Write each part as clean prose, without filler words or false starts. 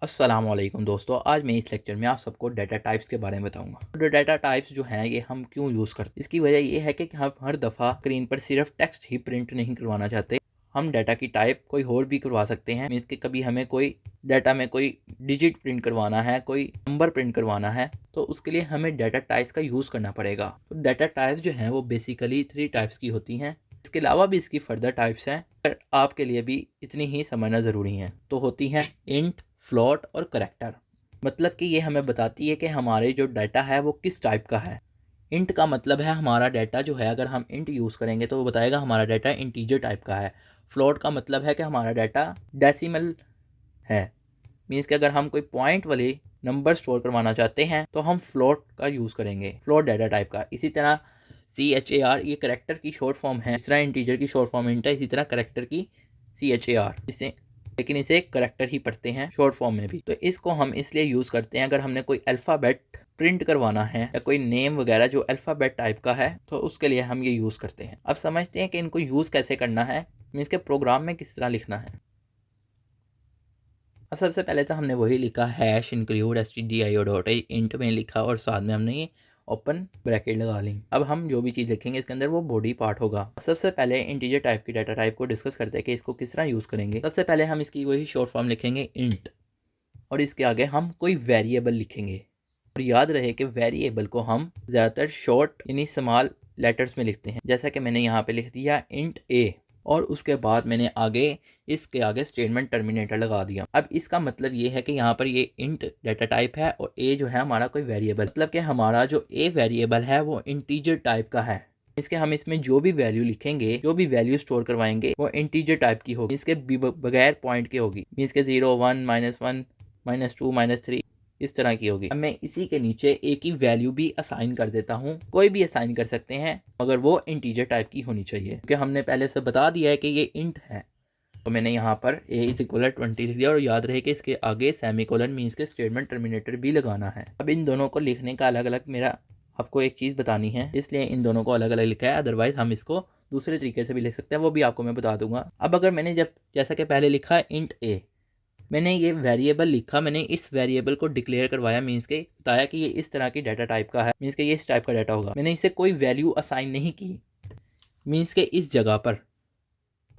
अस्सलाम वालेकुम दोस्तों, आज मैं इस लेक्चर में आप सबको डाटा टाइप्स के बारे में बताऊंगा। तो डाटा टाइप्स जो हैं ये हम क्यों यूज़ करते हैं, इसकी वजह ये है कि हम हर दफ़ा स्क्रीन पर सिर्फ टेक्स्ट ही प्रिंट नहीं करवाना चाहते। हम डाटा की टाइप कोई और भी करवा सकते हैं। मीन्स कि कभी हमें कोई डाटा में कोई डिजिट प्रिंट करवाना है, कोई नंबर प्रिंट करवाना है, तो उसके लिए हमें डाटा टाइप्स का यूज़ करना पड़ेगा। तो डाटा टाइप्स जो हैं वो बेसिकली 3 टाइप्स की होती हैं। इसके अलावा भी इसकी फर्दर टाइप्स हैं, पर आपके लिए भी इतनी ही समझना ज़रूरी है। तो होती हैं इंट, फ्लोट और करैक्टर। मतलब कि ये हमें बताती है कि हमारे जो डाटा है वो किस टाइप का है। इंट का मतलब है हमारा डाटा जो है, अगर हम इंट यूज़ करेंगे तो वो बताएगा हमारा डाटा इंटीजर टाइप का है। फ्लोट का मतलब है कि हमारा डाटा डेसिमल है। मीन्स कि अगर हम कोई पॉइंट वाले नंबर स्टोर करवाना चाहते हैं तो हम फ्लोट का यूज़ करेंगे, फ्लोट डाटा टाइप का। इसी तरह CHAR ये करेक्टर की शॉर्ट फॉर्म है। इस तरह इंटीजर की शॉर्ट फॉर्म इंट है, इसी तरह करेक्टर की CHAR। इसे लेकिन इसे करेक्टर ही पढ़ते हैं शॉर्ट फॉर्म में भी। तो इसको हम इसलिए यूज़ करते हैं अगर हमने कोई अल्फ़ाबेट प्रिंट करवाना है या कोई नेम वगैरह जो अल्फ़ाबेट टाइप का है, तो उसके लिए हम ये यूज़ करते हैं। अब समझते हैं कि इनको यूज़ कैसे करना है, मीन्स के प्रोग्राम में किस तरह लिखना है। अब सबसे पहले तो हमने वही लिखा हैश इंक्लूड stdio.h इंट में लिखा और साथ में हमने ये ओपन ब्रैकेट लगा ली। अब हम जो भी चीज़ लिखेंगे इसके अंदर वो बॉडी पार्ट होगा। सबसे पहले इंटीजर टाइप की डाटा टाइप को डिस्कस करते हैं कि इसको किस तरह यूज़ करेंगे। सबसे पहले हम इसकी वही शॉर्ट फॉर्म लिखेंगे इंट, और इसके आगे हम कोई वेरिएबल लिखेंगे। और याद रहे कि वेरिएबल को हम ज़्यादातर शॉर्ट यानी स्मॉल लेटर्स में लिखते हैं। जैसा कि मैंने यहाँ पे लिख दिया इंट ए, और उसके बाद मैंने इसके आगे स्टेटमेंट टर्मिनेटर लगा दिया। अब इसका मतलब ये है कि यहाँ पर ये इंट डाटा टाइप है और ए जो है हमारा कोई वेरिएबल, मतलब कि हमारा जो ए वेरिएबल है वो इंटीजर टाइप का है। इसके हम इसमें जो भी वैल्यू लिखेंगे, जो भी वैल्यू स्टोर करवाएंगे वो इंटीजर टाइप की होगी, इसके बगैर पॉइंट की होगी। मीन्स के 0, 1, -1, -2, -3 इस तरह की होगी। अब मैं इसी के नीचे ए की वैल्यू भी असाइन कर देता हूँ। कोई भी असाइन कर सकते हैं मगर वो इंटीजर टाइप की होनी चाहिए, क्योंकि हमने पहले से बता दिया है कि ये इंट है। तो मैंने यहाँ पर a = 20 लिख दिया, और याद रहे कि इसके आगे सेमीकोलन मीन्स के स्टेटमेंट टर्मिनेटर भी लगाना है। अब इन दोनों को लिखने का अलग अलग मेरा आपको एक चीज़ बतानी है, इसलिए इन दोनों को अलग अलग लिखा है। अदरवाइज हम इसको दूसरे तरीके से भी लिख सकते हैं, वो भी आपको मैं बता दूंगा। अब अगर मैंने जैसा कि पहले लिखा इंट ए, मैंने ये वेरिएबल लिखा, मैंने इस वेरिएबल को डिक्लेयर करवाया, मीन्स के बताया कि ये इस तरह की डाटा टाइप का है, मीन्स के ये इस टाइप का डाटा होगा। मैंने इसे कोई वैल्यू असाइन नहीं की, मीन्स के इस जगह पर।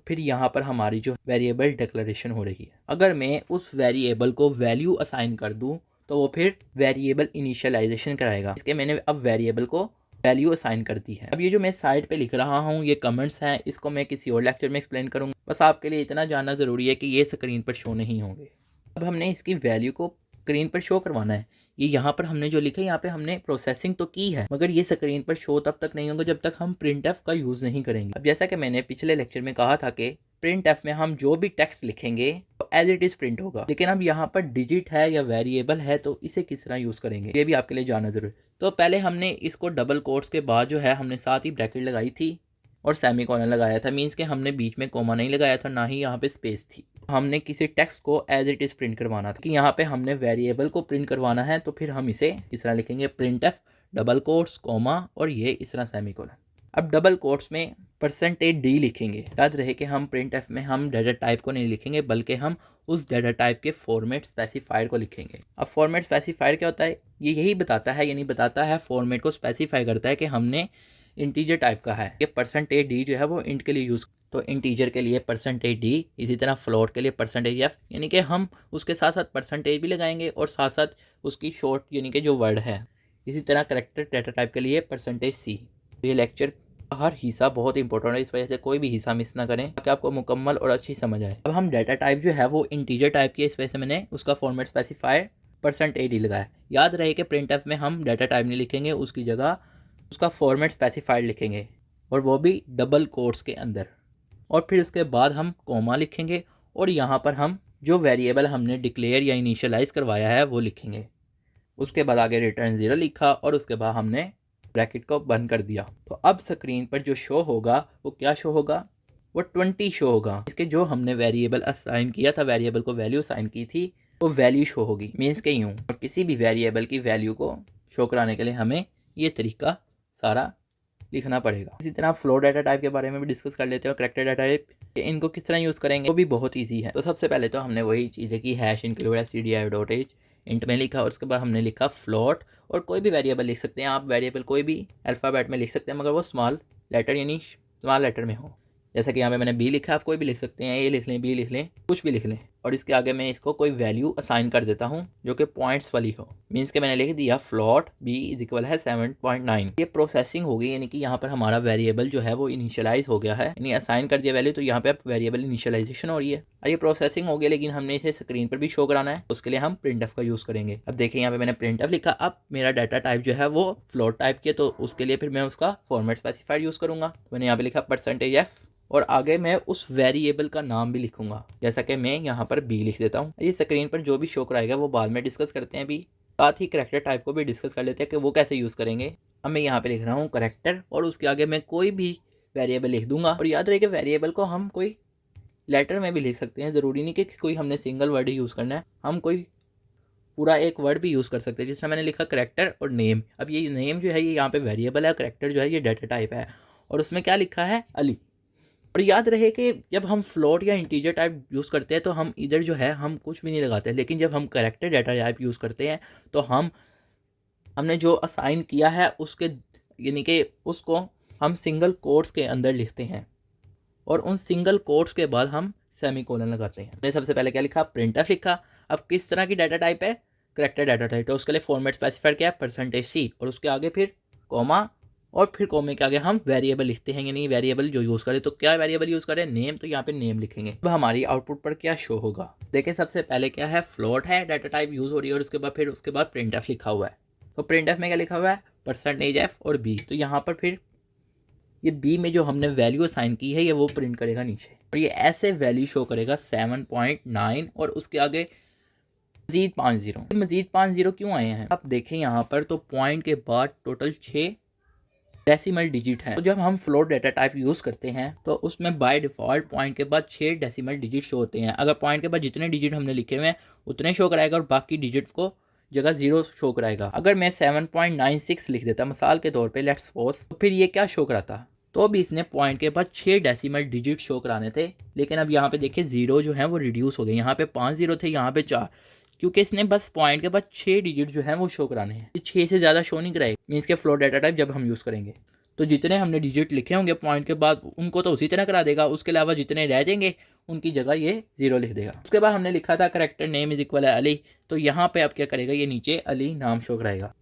फिर यहाँ पर हमारी जो वेरिएबल डिक्लेरेशन हो रही है, अगर मैं उस वेरिएबल को वैल्यू असाइन कर दूँ तो वो फिर वेरिएबल इनिशियलाइजेशन कराएगा। इसके मैंने अब वेरिएबल को वैल्यू असाइन कर दी है। अब ये जो मैं साइड पे लिख रहा हूँ ये कमेंट्स हैं, इसको मैं किसी और लेक्चर में एक्सप्लेन करूँगा। बस आपके लिए इतना जानना ज़रूरी है कि ये स्क्रीन पर शो नहीं होंगे। अब हमने इसकी वैल्यू को स्क्रीन पर शो करवाना है। ये यहाँ पर हमने जो लिखा है, यहाँ पे हमने प्रोसेसिंग तो की है, मगर ये स्क्रीन पर शो तब तक नहीं होगा जब तक हम printf का यूज़ नहीं करेंगे। अब जैसा कि मैंने पिछले लेक्चर में कहा था कि printf में हम जो भी टेक्स्ट लिखेंगे तो एज इट इज़ प्रिंट होगा। लेकिन अब यहाँ पर डिजिट है या वेरिएबल है, तो इसे किस तरह यूज़ करेंगे ये भी आपके लिए जानना ज़रूरी है। तो पहले हमने इसको डबल कोट्स के बाद जो है हमने साथ ही ब्रैकेट लगाई थी और सेमीकोलन लगाया था। मीन्स के हमने बीच में कोमा नहीं लगाया था, ना ही यहाँ पे स्पेस थी। हमने किसी टेक्स्ट को एज इट इज़ प्रिंट करवाना था कि यहाँ पे हमने वेरिएबल को प्रिंट करवाना है, तो फिर हम इसे इस तरह लिखेंगे printf डबल कोट्स कोमा और ये इस तरह सेमीकोलन। अब डबल कोट्स में %d लिखेंगे। याद रहे कि हम printf में हम डाटा टाइप को नहीं लिखेंगे, बल्कि हम उस डाटा टाइप के फॉर्मेट स्पेसिफायर को लिखेंगे। अब फॉर्मेट स्पेसिफायर क्या होता है, ये यही बताता है, यानी बताता है फॉर्मेट को स्पेसिफाई करता है कि हमने इंटीजर टाइप का है। ये %d जो है वो इंट के लिए यूज़, तो इंटीजर के लिए %d, इसी तरह फ्लोट के लिए %f, यानी कि हम उसके साथ साथ परसेंटेज भी लगाएंगे और साथ साथ उसकी शॉर्ट यानी कि जो वर्ड है। इसी तरह करेक्टर डाटा टाइप के लिए %c। ये लेक्चर का हर हिस्सा बहुत इंपॉर्टेंट है, इस वजह से कोई भी हिस्सा मिस ना करें ताकि आपको मुकम्मल और अच्छी समझ आए। अब हम डाटा टाइप जो है वो इंटीजर टाइप की है, इस वजह से मैंने उसका फॉर्मेट स्पेसिफायर %d लगाया। याद रहे कि printf में हम डाटा टाइप नहीं लिखेंगे, उसकी जगह उसका फॉर्मेट स्पेसिफाइड लिखेंगे, और वो भी डबल कोट्स के अंदर। और फिर उसके बाद हम कोमा लिखेंगे और यहाँ पर हम जो वेरिएबल हमने डिक्लेयर या इनिशियलाइज करवाया है वो लिखेंगे। उसके बाद आगे रिटर्न 0 लिखा और उसके बाद हमने ब्रैकेट को बंद कर दिया। तो अब स्क्रीन पर जो शो होगा वो क्या शो होगा, वो 20 शो होगा। इसके जो हमने वेरिएबल असाइन किया था, वेरिएबल को वैल्यू असाइन की थी, वो वैल्यू शो होगी। मीन्स के यूँ, और किसी भी वेरिएबल की वैल्यू को शो कराने के लिए हमें ये तरीका सारा लिखना पड़ेगा। इसी तरह फ्लोट डाटा टाइप के बारे में भी डिस्कस कर लेते हैं और करेक्टर डाटा टाइप। इनको किस तरह यूज़ करेंगे वो भी बहुत ईजी है। तो सबसे पहले तो हमने वही चीज़ें की, हैश इंक्लूड stdio.h इंट में लिखा और उसके बाद हमने लिखा फ्लोट, और कोई भी वेरिएबल लिख सकते हैं आप, वेरिएबल कोई भी अल्फ़ाबेट में लिख सकते हैं मगर वो स्मॉल लेटर यानी स्मॉल लेटर में हो। जैसा कि यहाँ पे मैंने बी लिखा, आप कोई भी लिख सकते हैं, ए लिख लें, बी लिख लें, कुछ भी लिख लें। और इसके आगे मैं इसको कोई वैल्यू असाइन कर देता हूँ जो कि पॉइंट्स वाली हो। मीन्स के मैंने लिख दिया फ्लोट बी इज इक्वल है 7.9। ये प्रोसेसिंग हो गई, यानी कि यहाँ पर हमारा वेरिएबल जो है वो इनिशियलाइज हो गया है, यानी असाइन कर दिया वैल्यू, तो यहाँ पे अब वेरिएबल इनिशियलाइजेशन हो रही है। और ये प्रोसेसिंग हो गया, लेकिन हमने इसे स्क्रीन पर भी शो कराना है, उसके लिए हम प्रिंटफ का यूज़ करेंगे। अब देखिए यहाँ पे मैंने प्रिंटफ लिखा, अब मेरा डाटा टाइप जो है वो फ्लोट टाइप के, तो उसके लिए फिर मैं उसका फॉर्मेट स्पेसिफाइड यूज़ करूँगा। मैंने यहाँ पे लिखा %f, और आगे मैं उस वेरिएबल का नाम भी लिखूंगा, जैसा कि मैं यहाँ पर बी लिख देता हूँ। ये स्क्रीन पर जो भी शो कराएगा वो बाद में डिस्कस करते हैं, भी साथ ही करेक्टर टाइप को भी डिस्कस कर लेते हैं कि वो कैसे यूज़ करेंगे। अब मैं यहाँ पे लिख रहा हूँ करेक्टर, और उसके आगे मैं कोई भी वेरिएबल लिख दूंगा। और याद रहे कि वेरिएबल को हम कोई लेटर में भी लिख सकते हैं, ज़रूरी नहीं कि कोई हमने सिंगल वर्ड ही यूज़ करना है, हम कोई पूरा एक वर्ड भी यूज़ कर सकते हैं। जिसमें मैंने लिखा करेक्टर और नेम। अब ये नेम जो है ये यहाँ पे वेरिएबल है, करेक्टर जो है ये डाटा टाइप है, और उसमें क्या लिखा है, अली। और याद रहे कि जब हम फ्लोट या इंटीजर टाइप यूज़ करते हैं तो हम इधर जो है हम कुछ भी नहीं लगाते, लेकिन जब हम करेक्टर डाटा टाइप यूज़ करते हैं तो हमने जो असाइन किया है उसके यानी कि उसको हम सिंगल कोट्स के अंदर लिखते हैं, और उन सिंगल कोट्स के बाद हम सेमीकोलन लगाते हैं। मैंने सबसे पहले क्या लिखा, प्रिंटफ लिखा। अब किस तरह की डाटा टाइप है, करेक्टर डाटा टाइप, तो उसके लिए फॉर्मेट स्पेसिफाइड क्या है, %c, और उसके आगे फिर कॉमा, और फिर कॉमे के आगे हम वेरिएबल लिखते हैं, यानी वेरिएबल जो यूज़ करें। तो क्या वेरिएबल यूज़ करें, नेम, तो यहाँ पे नेम लिखेंगे। अब हमारी आउटपुट पर क्या शो होगा, देखिए सबसे पहले क्या है, फ्लोट है, डाटा टाइप यूज़ हो रही है, और उसके बाद प्रिंटफ लिखा हुआ है। तो प्रिंटफ में क्या लिखा हुआ है, %f और b, तो यहाँ पर फिर ये b में जो हमने वैल्यू असाइन की है ये वो प्रिंट करेगा नीचे, और ये ऐसे वैल्यू शो करेगा 7.9, और उसके आगे मजीद 5 जीरो क्यों आए हैं, आप देखें यहाँ पर, तो पॉइंट के बाद टोटल 6 डेसिमल डिजिट है। तो जब हम फ्लोट डाटा टाइप यूज़ करते हैं तो उसमें बाय डिफ़ॉल्ट पॉइंट के बाद 6 डेसिमल डिजिट शो होते हैं। अगर पॉइंट के बाद जितने डिजिट हमने लिखे हुए हैं उतने शो कराएगा, और बाकी डिजिट को जगह 0 शो कराएगा। अगर मैं 7.96 लिख देता मिसाल के तौर पे, लेट्स सपोज, तो फिर ये क्या शो कराता, तो अभी इसने पॉइंट के बाद 6 डेसिमल डिजिट शो कराने थे, लेकिन अब यहाँ पे देखिए 0 जो है वो रिड्यूस हो गए। यहाँ पे 5 0 थे, यहाँ पे 4, क्योंकि इसने बस पॉइंट के बाद 6 डिजिट जो है वो शो कराने हैं, 6 से ज़्यादा शो नहीं कराएगा। मीन्स के फ्लोट डाटा टाइप जब हम यूज़ करेंगे तो जितने हमने डिजिट लिखे होंगे पॉइंट के बाद उनको तो उसी तरह करा देगा, उसके अलावा जितने रह जाएंगे उनकी जगह ये 0 लिख देगा। उसके बाद हमने लिखा था करेक्टर नेम इज इक्वल है अली, तो यहाँ पे अब क्या करेगा, ये नीचे अली नाम शो कराएगा।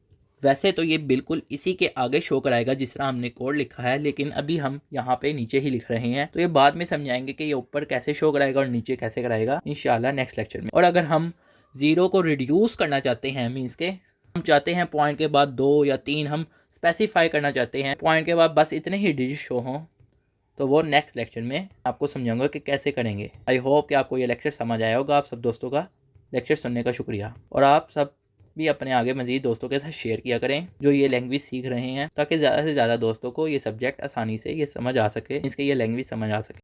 वैसे तो ये बिल्कुल इसी के आगे शो कराएगा जिस तरह हमने कोड लिखा है, लेकिन अभी हम यहाँ पे नीचे ही लिख रहे हैं, तो ये बाद में समझाएंगे कि ये ऊपर कैसे शो कराएगा और नीचे कैसे कराएगा इंशाल्लाह नेक्स्ट लेक्चर में। और अगर हम 0 को रिड्यूस करना चाहते हैं, मीन्स के हम चाहते हैं पॉइंट के बाद 2 या 3 हम स्पेसिफाई करना चाहते हैं, पॉइंट के बाद बस इतने ही डिजिट शो हों, तो वो नेक्स्ट लेक्चर में आपको समझाऊंगा कि कैसे करेंगे। आई होप कि आपको ये लेक्चर समझ आया होगा। आप सब दोस्तों का लेक्चर सुनने का शुक्रिया, और आप सब भी अपने आगे मज़ीद दोस्तों के साथ शेयर किया करें जो ये लैंग्वेज सीख रहे हैं, ताकि ज़्यादा से ज़्यादा दोस्तों को ये सब्जेक्ट आसानी से ये समझ आ सके, इसके ये लैंग्वेज समझ आ सके।